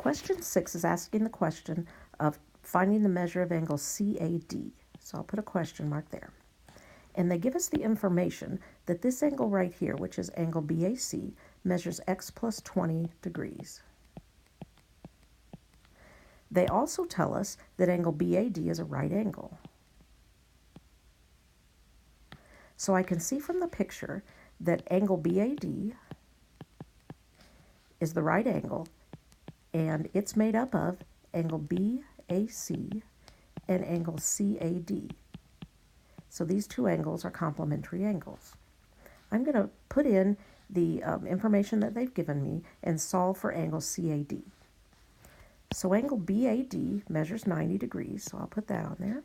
Question 6 is asking the question of finding the measure of angle CAD. So I'll put a question mark there. And they give us the information that this angle right here, which is angle BAC, measures x plus 20 degrees. They also tell us that angle BAD is a right angle. So I can see from the picture that angle BAD is the right angle, and it's made up of angle BAC and angle CAD. So these two angles are complementary angles. I'm going to put in the information that they've given me and solve for angle CAD. So angle BAD measures 90 degrees, so I'll put that on there.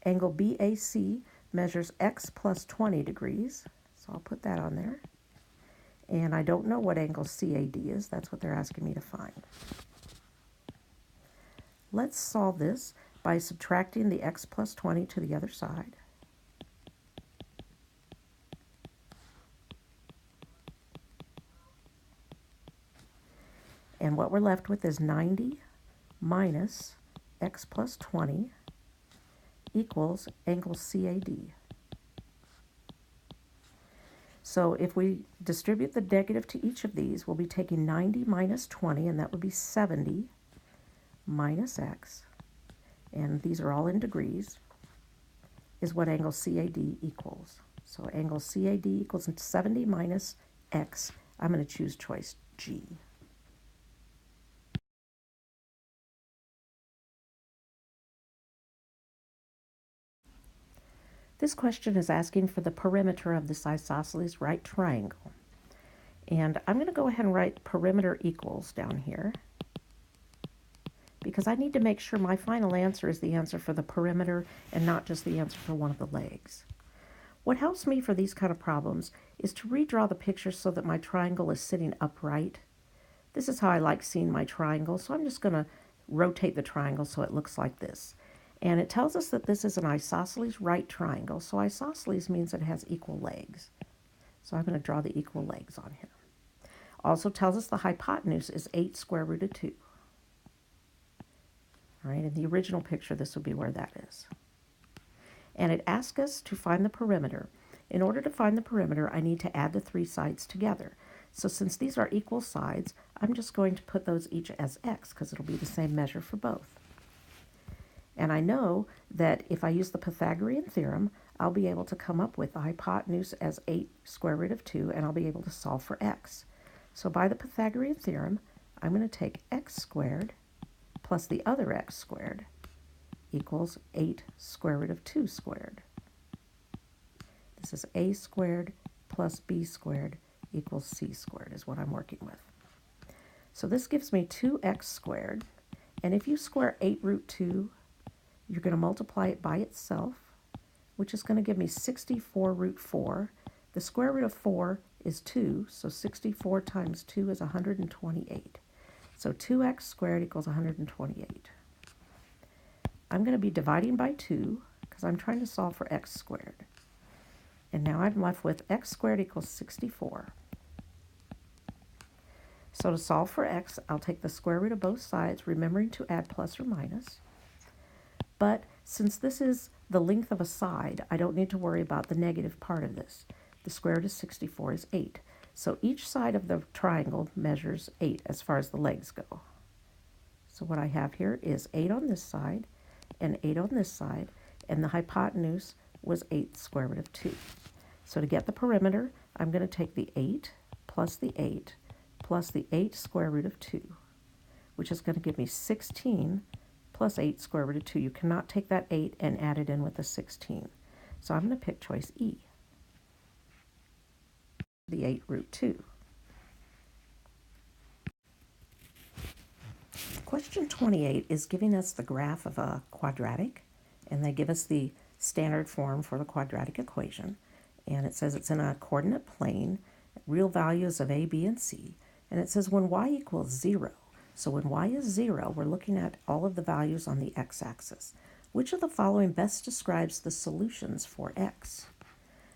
Angle BAC measures x plus 20 degrees, so I'll put that on there. And I don't know what angle CAD is. That's what they're asking me to find. Let's solve this by subtracting the x plus 20 to the other side. And what we're left with is 90 minus x plus 20 equals angle CAD. So if we distribute the negative to each of these, we'll be taking 90 minus 20, and that would be 70 minus x, and these are all in degrees, is what angle CAD equals. So angle CAD equals 70 minus x. I'm going to choose choice G. This question is asking for the perimeter of this isosceles right triangle. And I'm going to go ahead and write perimeter equals down here, because I need to make sure my final answer is the answer for the perimeter and not just the answer for one of the legs. What helps me for these kind of problems is to redraw the picture so that my triangle is sitting upright. This is how I like seeing my triangle, so I'm just going to rotate the triangle so it looks like this. And it tells us that this is an isosceles right triangle, so isosceles means it has equal legs. So I'm going to draw the equal legs on here. Also tells us the hypotenuse is 8 square root of 2. All right, in the original picture, this would be where that is. And it asks us to find the perimeter. In order to find the perimeter, I need to add the 3 sides together. So since these are equal sides, I'm just going to put those each as x, because it'll be the same measure for both. And I know that if I use the Pythagorean theorem, I'll be able to come up with the hypotenuse as 8 square root of 2, and I'll be able to solve for x. So by the Pythagorean theorem, I'm going to take x squared plus the other x squared equals 8 square root of 2 squared. This is a squared plus b squared equals c squared is what I'm working with. So this gives me 2x squared, and if you square 8 root 2, you're going to multiply it by itself, which is going to give me 64 root 4. The square root of 4 is 2, so 64 times 2 is 128. So 2x squared equals 128. I'm going to be dividing by 2 because I'm trying to solve for x squared. And now I'm left with x squared equals 64. So to solve for x, I'll take the square root of both sides, remembering to add plus or minus. But since this is the length of a side, I don't need to worry about the negative part of this. The square root of 64 is 8. So each side of the triangle measures 8 as far as the legs go. So what I have here is 8 on this side and 8 on this side, and the hypotenuse was 8 square root of 2. So to get the perimeter, I'm going to take the 8 plus the 8 plus the 8 square root of 2, which is going to give me 16 plus 8 square root of 2. You cannot take that 8 and add it in with the 16. So I'm going to pick choice E, the 8 root 2. Question 28 is giving us the graph of a quadratic, and they give us the standard form for the quadratic equation. And it says it's in a coordinate plane, real values of a, b, and c. And it says when y equals 0, so when y is 0, we're looking at all of the values on the x-axis. Which of the following best describes the solutions for x?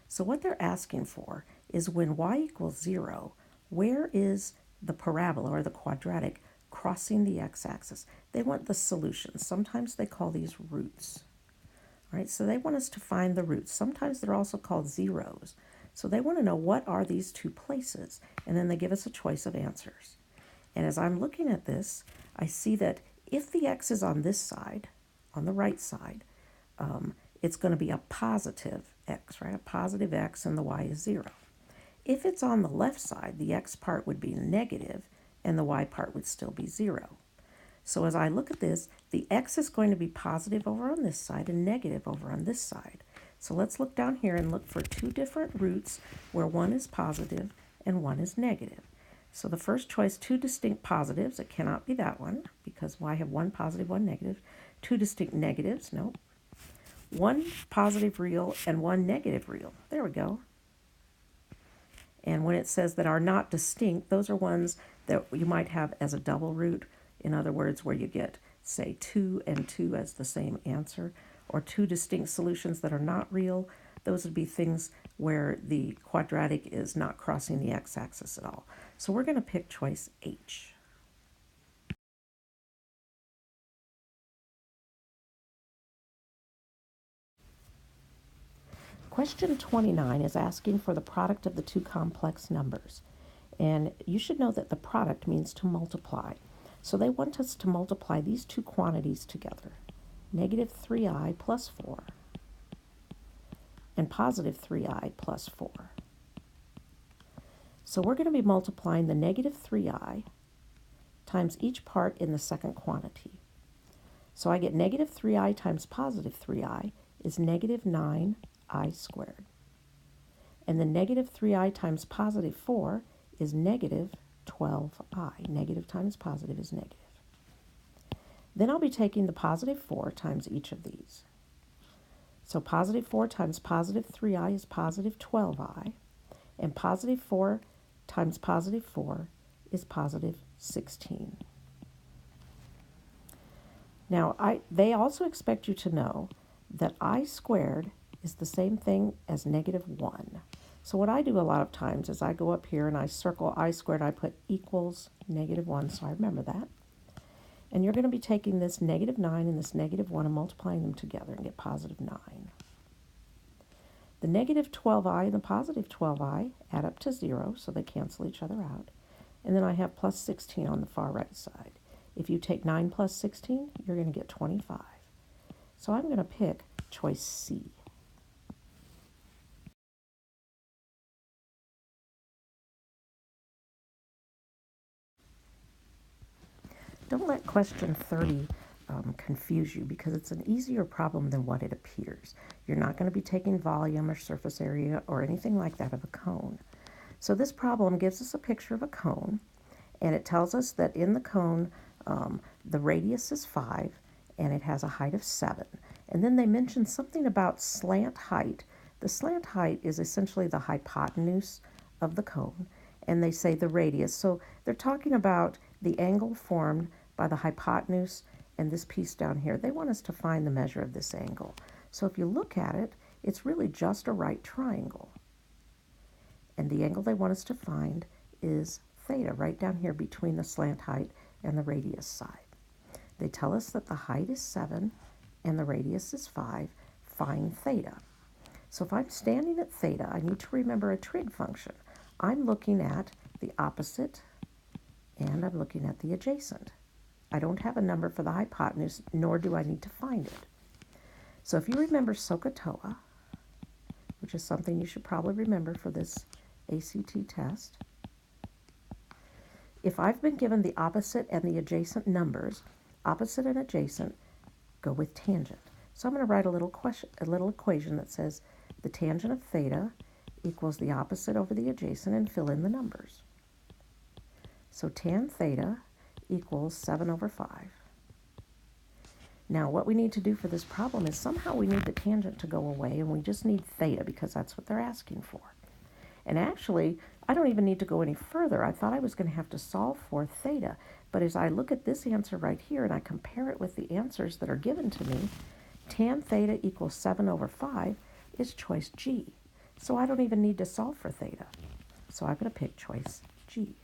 So what they're asking for is when y equals 0, where is the parabola or the quadratic crossing the x-axis. They want the solutions. Sometimes they call these roots. All right, so they want us to find the roots. Sometimes they're also called zeros. So they want to know what are these two places, and then they give us a choice of answers. And as I'm looking at this, I see that if the x is on this side, on the right side, it's going to be a positive x, right? A positive x, and the y is 0. If it's on the left side, the x part would be negative, and the y part would still be 0. So as I look at this, the x is going to be positive over on this side and negative over on this side. So let's look down here and look for two different roots where one is positive and one is negative. So the first choice, two distinct positives. It cannot be that one because I have one positive, one negative. Two distinct negatives, nope. One positive real and one negative real. There we go. And when it says that are not distinct, those are ones that you might have as a double root. In other words, where you get, say, 2 and 2 as the same answer, or two distinct solutions that are not real. Those would be things where the quadratic is not crossing the x-axis at all. So we're going to pick choice H. Question 29 is asking for the product of the two complex numbers. And you should know that the product means to multiply. So they want us to multiply these two quantities together. Negative 3i plus 4 and positive 3i plus 4. So we're going to be multiplying the negative 3i times each part in the second quantity. So I get negative 3i times positive 3i is negative 9i squared. And the negative 3i times positive 4 is negative 12i. Negative times positive is negative. Then I'll be taking the positive 4 times each of these. So positive 4 times positive 3i is positive 12i, and positive 4 times positive 4 is positive 16. Now, they also expect you to know that I squared is the same thing as negative 1. So what I do a lot of times is I go up here and I circle I squared, I put equals negative 1, so I remember that. And you're going to be taking this negative 9 and this negative 1 and multiplying them together and get positive 9. The negative 12i and the positive 12i add up to 0, so they cancel each other out. And then I have plus 16 on the far right side. If you take 9 plus 16, you're going to get 25. So I'm going to pick choice C. Don't let question 30 confuse you because it's an easier problem than what it appears. You're not going to be taking volume or surface area or anything like that of a cone. So this problem gives us a picture of a cone, and it tells us that in the cone the radius is 5 and it has a height of 7. And then they mention something about slant height. The slant height is essentially the hypotenuse of the cone, and they say the radius. So they're talking about the angle formed by the hypotenuse and this piece down here. They want us to find the measure of this angle. So if you look at it, it's really just a right triangle. And the angle they want us to find is theta, right down here between the slant height and the radius side. They tell us that the height is 7 and the radius is 5. Find theta. So if I'm standing at theta, I need to remember a trig function. I'm looking at the opposite and I'm looking at the adjacent. I don't have a number for the hypotenuse, nor do I need to find it. So if you remember SOHCAHTOA, which is something you should probably remember for this ACT test, if I've been given the opposite and the adjacent numbers, opposite and adjacent go with tangent. So I'm going to write a little equation that says the tangent of theta equals the opposite over the adjacent and fill in the numbers. So tan theta equals 7 over 5. Now what we need to do for this problem is somehow we need the tangent to go away and we just need theta because that's what they're asking for. And actually, I don't even need to go any further. I thought I was going to have to solve for theta, but as I look at this answer right here and I compare it with the answers that are given to me, tan theta equals 7 over 5 is choice G. So I don't even need to solve for theta. So I'm going to pick choice G.